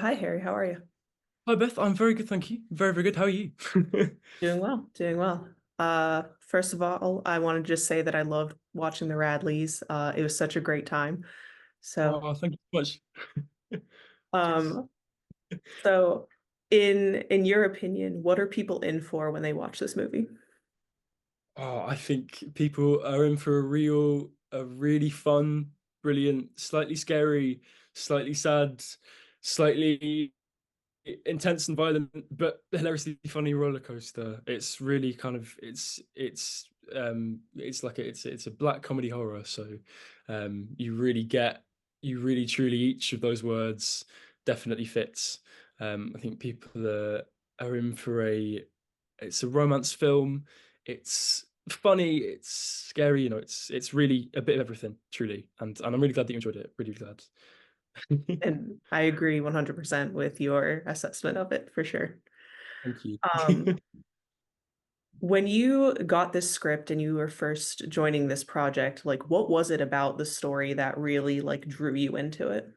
Hi, Harry. How are you? Hi Beth, I'm very good, thank you. Very, very good. How are you? Doing well, doing well. First of all, I want to just say that I loved watching the Radleys. It was such a great time. So, Oh, thank you so much. um, so in your opinion, what are people in for when they watch this movie? Oh, I think people are in for a really fun, brilliant, slightly scary, slightly sad, slightly intense and violent, but hilariously funny roller coaster. It's really kind of it's like it's a black comedy horror. So you really get you really truly each of those words definitely fits. I think people are in for it's a romance film. It's funny, it's scary, it's really a bit of everything, truly. And I'm really glad that you enjoyed it. Really glad. And I agree 100% with your assessment of it for sure. Thank you. Um, when you got this script and you were first joining this project, like what was it about the story that really like drew you into it?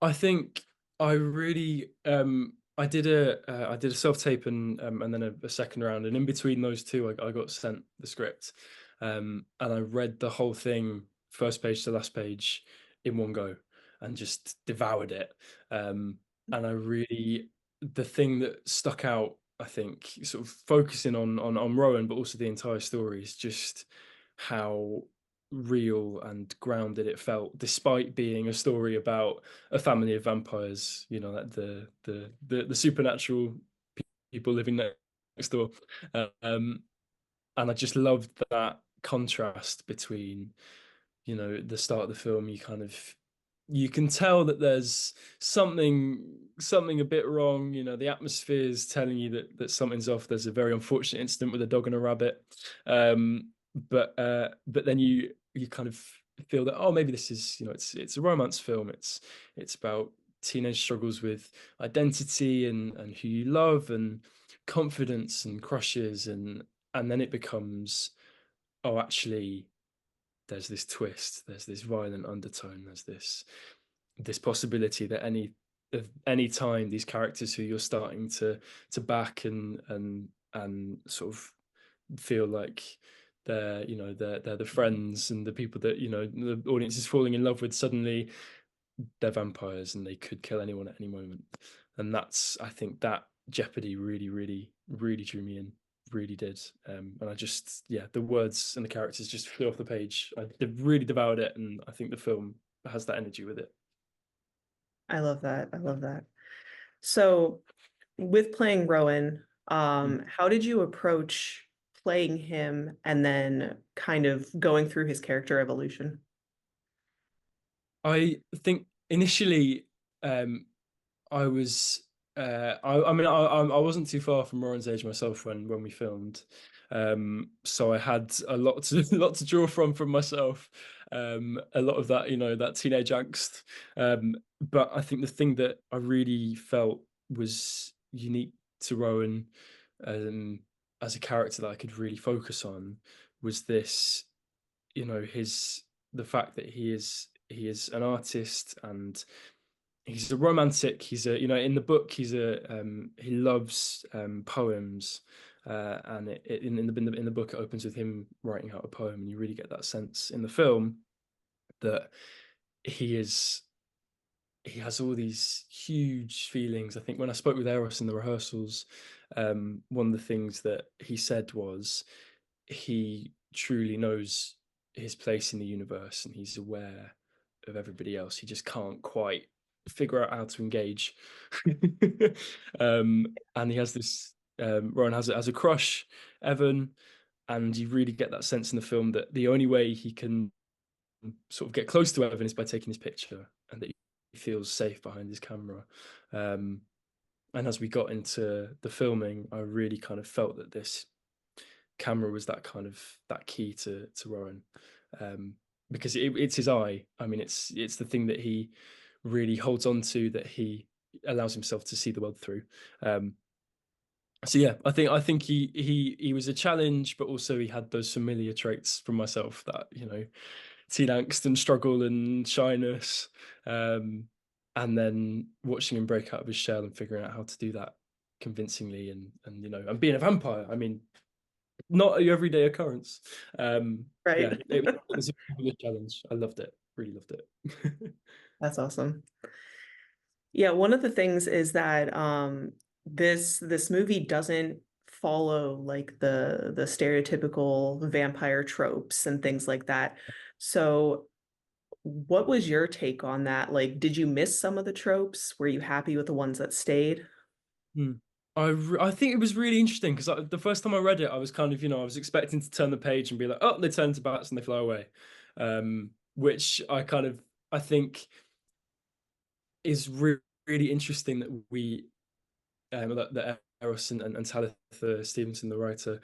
I think I really I did a self tape and then a second round, and in between those two I got sent the script, and I read the whole thing first page to last page in one go and just devoured it. And I really the thing that stuck out, I think, sort of focusing on Rowan, but also the entire story is just how real and grounded it felt, despite being a story about a family of vampires. You know, that the supernatural people living next door. Um, and I just loved that contrast between, the start of the film. You can tell that there's something a bit wrong. The atmosphere is telling you that something's off. There's a very unfortunate incident with a dog and a rabbit. But then you kind of feel that, oh, maybe this is, it's a romance film. It's about teenage struggles with identity and who you love and confidence and crushes, and then it becomes, oh, actually there's this twist, there's this violent undertone, there's this possibility that any time these characters who you're starting to back and sort of feel like they're the friends and the people that the audience is falling in love with, suddenly they're vampires and they could kill anyone at any moment. And I think that jeopardy really, really, really drew me in. Really did. And I just, yeah, the words and the characters just flew off the page. I really devoured it, and I think the film has that energy with it. I love that. I love that. So, with playing Rowan, how did you approach playing him and then kind of going through his character evolution? I think initially, um, I was. I mean, I wasn't too far from Lauren's age myself when we filmed, so I had a lot to a lot to draw from myself, a lot of that, that teenage angst. But I think the thing that I really felt was unique to Rowan, um, as a character that I could really focus on, was this, his the fact that he is an artist, and he's a romantic. He's a, in the book, he loves poems, and in the book it opens with him writing out a poem, and you really get that sense in the film that he is he has all these huge feelings. I think when I spoke with Eros in the rehearsals, one of the things that he said was he truly knows his place in the universe and he's aware of everybody else. He just can't quite figure out how to engage. And he has this, Rowan has a crush, Evan, and you really get that sense in the film that the only way he can sort of get close to Evan is by taking his picture, and that he feels safe behind his camera. Um, and as we got into the filming, I really kind of felt that this camera was that key to Rowan, um, because it's his eye. I mean, it's the thing that he really holds on to, that he allows himself to see the world through. Um, so yeah, I think he was a challenge, but also he had those familiar traits from myself, that teen angst and struggle and shyness. Um, and then watching him break out of his shell and figuring out how to do that convincingly, and and being a vampire. I mean, not a everyday occurrence. Yeah, Right. it was a challenge. I loved it. Really loved it. That's awesome. Yeah, one of the things is that this movie doesn't follow like the stereotypical vampire tropes and things like that. So what was your take on that? Like, did you miss some of the tropes? Were you happy with the ones that stayed? Hmm. I think it was really interesting because the first time I read it, I was kind of, I was expecting to turn the page and be like, oh, they turn to bats and they fly away, which I think is really interesting that that Eros and Talitha Stevenson, the writer,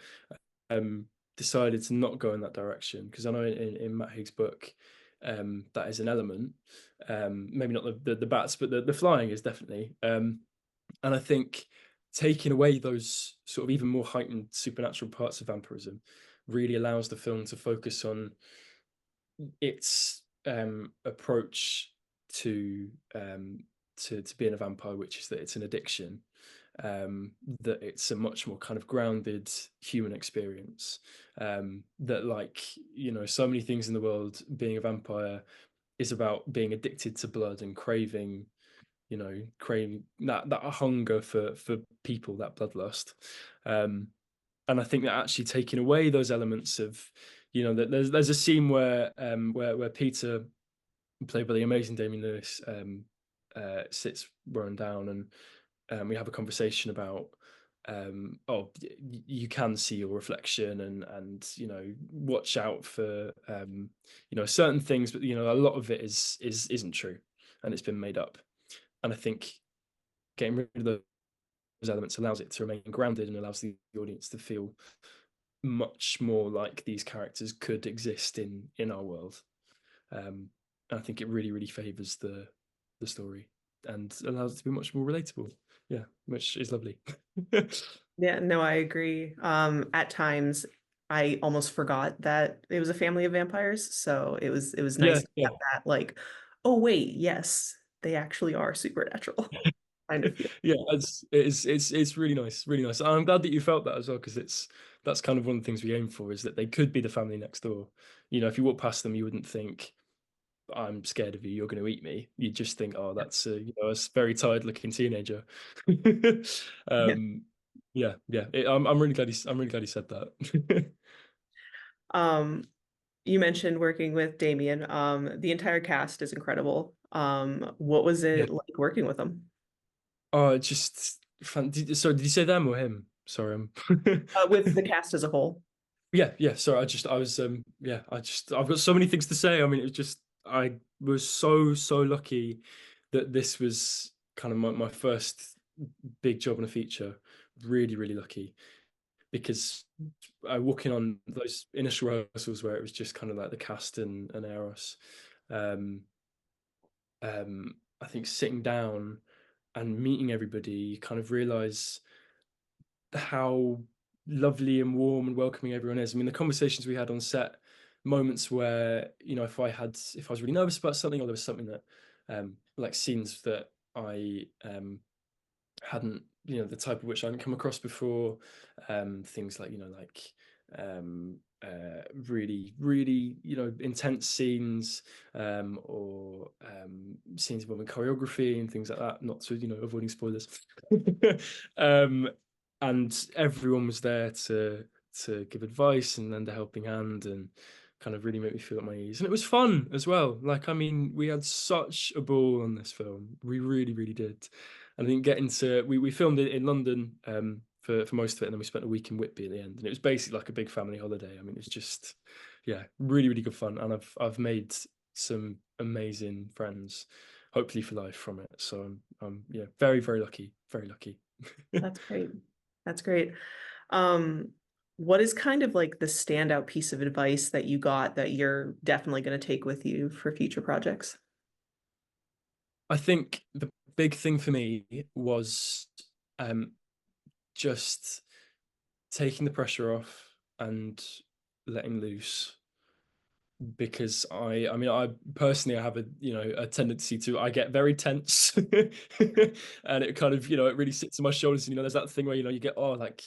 um, decided to not go in that direction, because I know in Matt Haig's book, that is an element, maybe not the bats, but the flying is definitely. And I think taking away those sort of even more heightened supernatural parts of vampirism really allows the film to focus on its approach to to being a vampire, which is that it's an addiction, that it's a much more kind of grounded human experience. That, like, so many things in the world, being a vampire is about being addicted to blood and craving that hunger for people, that bloodlust. Um, and I think that actually taking away those elements of, that there's a scene where Peter, played by the amazing Damien Lewis, sits Rowan down, and we have a conversation about, you can see your reflection, and watch out for certain things, but a lot of it isn't true, and it's been made up. And I think getting rid of those elements allows it to remain grounded and allows the audience to feel much more like these characters could exist in our world. And I think it really favors the story and allows it to be much more relatable. Yeah, which is lovely. Yeah, no, I agree. At times I almost forgot that it was a family of vampires, so it was Yeah, nice to yeah. have that like, oh wait, yes, they actually are supernatural kind of feel. Yeah, it's really nice, really nice. I'm glad that you felt that as well, because that's kind of one of the things we aim for, is that they could be the family next door. If you walk past them, you wouldn't think, I'm scared of you, you're going to eat me. You just think, oh, that's a very tired looking teenager. Yeah. um, yeah. I'm really glad he said that. Um, you mentioned working with Damien. The entire cast is incredible. What was Yeah. it like working with them? Oh, just fun. Sorry, did you say them or him? Sorry, With the cast as a whole. yeah. Sorry, I've got so many things to say. I mean, it was just, I was so lucky that this was kind of my first big job on a feature. Really lucky, because walking on those initial rehearsals where it was just kind of like the cast and Eros, um, I think sitting down and meeting everybody, you kind of realize how lovely and warm and welcoming everyone is. I mean, the conversations we had on set, moments where, if I was really nervous about something, or there was something that, like scenes that I hadn't, the type of which I hadn't come across before, things like, really intense scenes, or scenes involving choreography and things like that, not to, avoiding spoilers. um and everyone was there to give advice and lend a helping hand, and kind of really make me feel at my ease, and it was fun as well. Like, I mean, we had such a ball on this film, we really did. And I think getting to we filmed it in London, for most of it, and then we spent a week in Whitby at the end, and it was basically like a big family holiday. I mean, it's just, yeah, really good fun, and I've made some amazing friends, hopefully for life, from it. So I'm yeah, very lucky, very lucky. That's great. That's great. Um, what is kind of like the standout piece of advice that you got that you're definitely going to take with you for future projects? I think the big thing for me was, um, just taking the pressure off and letting loose, because I mean, I personally, I have a, a tendency to, I get very tense and it kind of, it really sits on my shoulders. And, there's that thing where, you get, oh, like,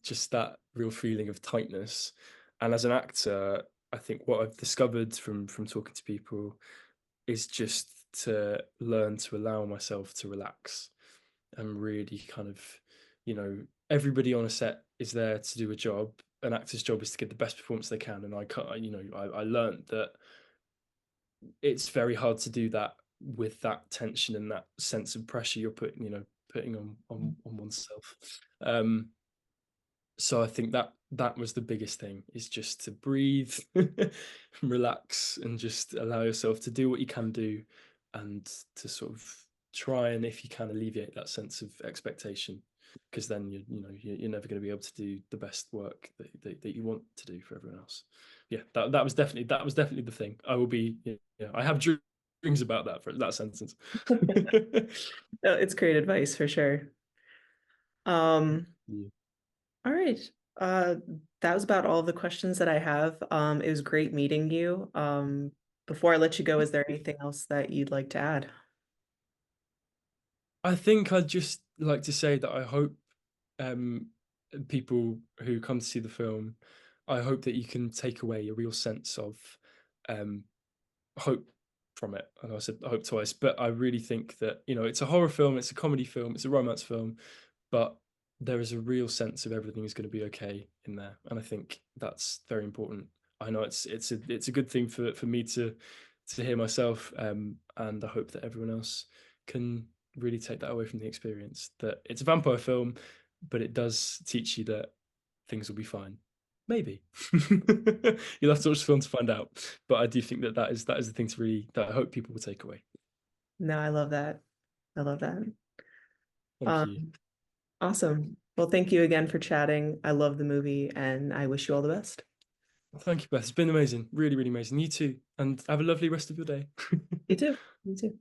just that real feeling of tightness. And as an actor, I think what I've discovered from talking to people is just to learn to allow myself to relax and really kind of, you know, everybody on a set is there to do a job. An actor's job is to give the best performance they can, and I can't, I learned that it's very hard to do that with that tension and that sense of pressure you're putting on oneself. Um, so I think that was the biggest thing, is just to breathe, relax, and just allow yourself to do what you can do, and to sort of try and, if you can, alleviate that sense of expectation, because then you're never going to be able to do the best work that you want to do for everyone else. Yeah, that was definitely the thing. I will be, I have dreams about that, for that sentence. It's great advice for sure. Um, Yeah. all right. Uh, that was about all the questions that I have. It was great meeting you. Before I let you go, is there anything else that you'd like to add? I think I'd just like to say that I hope, um, people who come to see the film, I hope that you can take away a real sense of, um, hope from it. And I said hope twice, but I really think that, it's a horror film, it's a comedy film, it's a romance film, but there is a real sense of everything is going to be okay in there, and I think that's very important. I know it's a good thing for me to hear myself, and I hope that everyone else can really take that away from the experience. That it's a vampire film, but it does teach you that things will be fine. Maybe you'll have to watch the film to find out. But I do think that is the thing to really, that I hope people will take away. No, I love that. I love that. Thank you. Um, awesome. Well, thank you again for chatting. I love the movie and I wish you all the best. Thank you, Beth. It's been amazing. Really, really amazing. You too. And have a lovely rest of your day. You too. You too.